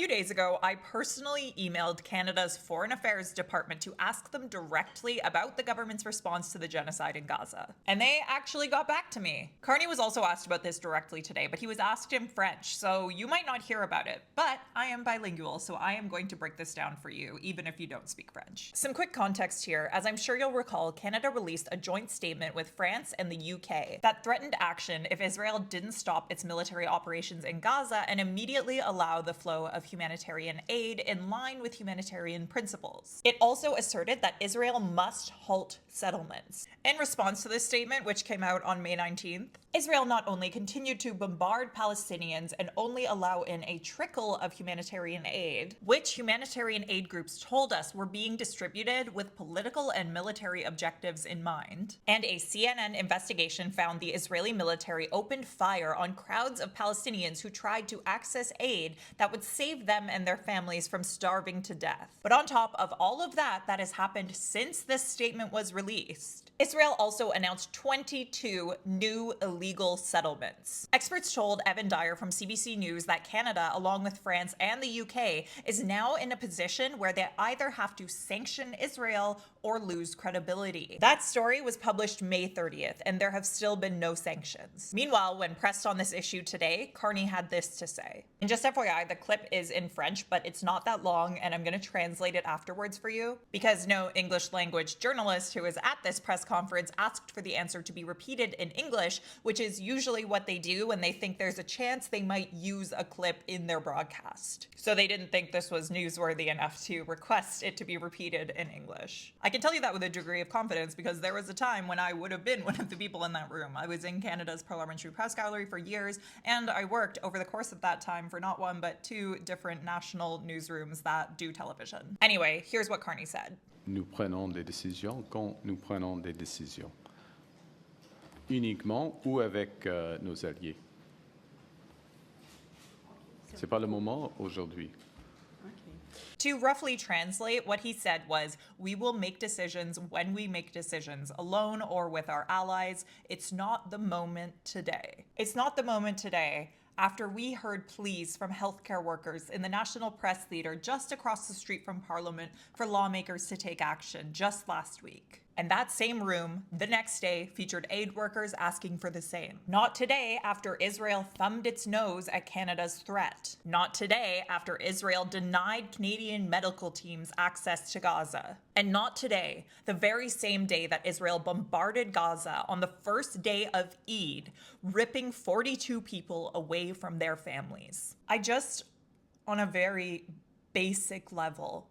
few days ago, I personally emailed Canada's Foreign Affairs Department to ask them directly about the government's response to the genocide in Gaza. And they actually got back to me. Carney was also asked about this directly today, but he was asked in French, so you might not hear about it. But I am bilingual, so I am going to break this down for you, even if you don't speak French. Some quick context here. As I'm sure you'll recall, Canada released a joint statement with France and the UK that threatened action if Israel didn't stop its military operations in Gaza and immediately allow the flow of humanitarian aid in line with humanitarian principles. It also asserted that Israel must halt settlements. In response to this statement, which came out on May 19th, Israel not only continued to bombard Palestinians and only allow in a trickle of humanitarian aid, which humanitarian aid groups told us were being distributed with political and military objectives in mind. And a CNN investigation found the Israeli military opened fire on crowds of Palestinians who tried to access aid that would save them and their families from starving to death. But on top of all of that has happened since this statement was released, Israel also announced 22 new illegal settlements. Experts told Evan Dyer from CBC News that Canada, along with France and the UK, is now in a position where they either have to sanction Israel or lose credibility. That story was published May 30th, and there have still been no sanctions. Meanwhile, when pressed on this issue today, Carney had this to say. And just FYI, the clip is in French, but it's not that long, and I'm going to translate it afterwards for you, because no English language journalist who is at this press conference asked for the answer to be repeated in English, which is usually what they do when they think there's a chance they might use a clip in their broadcast. So they didn't think this was newsworthy enough to request it to be repeated in English. I can tell you that with a degree of confidence because there was a time when I would have been one of the people in that room. I was in Canada's Parliamentary Press Gallery for years, and I worked over the course of that time for not one but two different national newsrooms that do television. Anyway, here's what Carney said. Nous prenons des décisions quand nous prenons des décisions. Uniquement ou avec nos alliés. C'est pas le moment aujourd'hui. To roughly translate, what he said was, we will make decisions when we make decisions, alone or with our allies. It's not the moment today. It's not the moment today after we heard pleas from healthcare workers in the National Press Theatre just across the street from Parliament for lawmakers to take action just last week. And that same room, the next day, featured aid workers asking for the same. Not today, after Israel thumbed its nose at Canada's threat. Not today, after Israel denied Canadian medical teams access to Gaza. And not today, the very same day that Israel bombarded Gaza on the first day of Eid, ripping 42 people away from their families. I just, on a very basic level,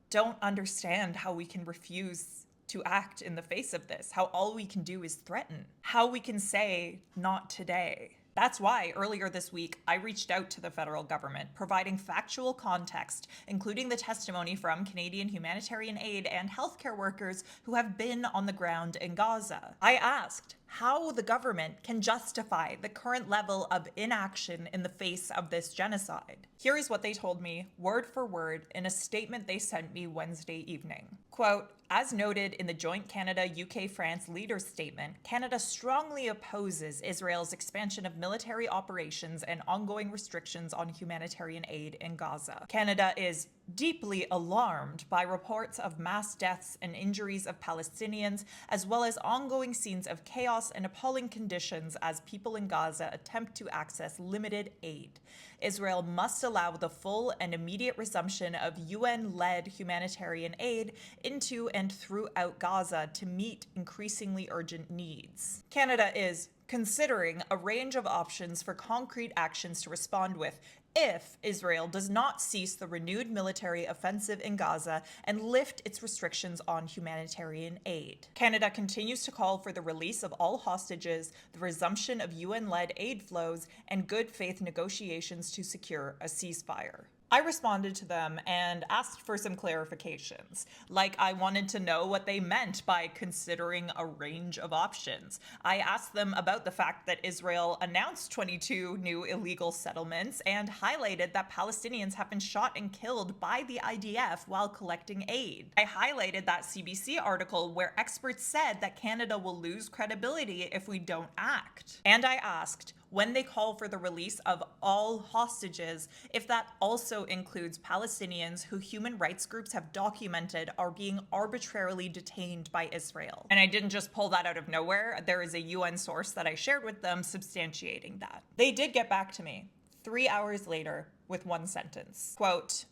don't understand how we can refuse to act in the face of this, how all we can do is threaten, how we can say, not today. That's why earlier this week, I reached out to the federal government, providing factual context, including the testimony from Canadian humanitarian aid and healthcare workers who have been on the ground in Gaza. I asked how the government can justify the current level of inaction in the face of this genocide. Here is what they told me, word for word, in a statement they sent me Wednesday evening. Quote, as noted in the joint Canada-UK-France leaders' statement, Canada strongly opposes Israel's expansion of military operations and ongoing restrictions on humanitarian aid in Gaza. Canada is deeply alarmed by reports of mass deaths and injuries of Palestinians, as well as ongoing scenes of chaos and appalling conditions as people in Gaza attempt to access limited aid. Israel must allow the full and immediate resumption of UN-led humanitarian aid into and throughout Gaza to meet increasingly urgent needs. Canada is considering a range of options for concrete actions to respond with if Israel does not cease the renewed military offensive in Gaza and lift its restrictions on humanitarian aid. Canada continues to call for the release of all hostages, the resumption of UN-led aid flows, and good faith negotiations to secure a ceasefire. I responded to them and asked for some clarifications, like I wanted to know what they meant by considering a range of options. I asked them about the fact that Israel announced 22 new illegal settlements and highlighted that Palestinians have been shot and killed by the IDF while collecting aid. I highlighted that CBC article where experts said that Canada will lose credibility if we don't act. And I asked, when they call for the release of all hostages, if that also includes Palestinians who human rights groups have documented are being arbitrarily detained by Israel. And I didn't just pull that out of nowhere. There is a UN source that I shared with them substantiating that. They did get back to me 3 hours later with one sentence. Quote,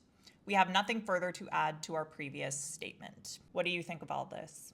"We have nothing further to add to our previous statement." What do you think of all this?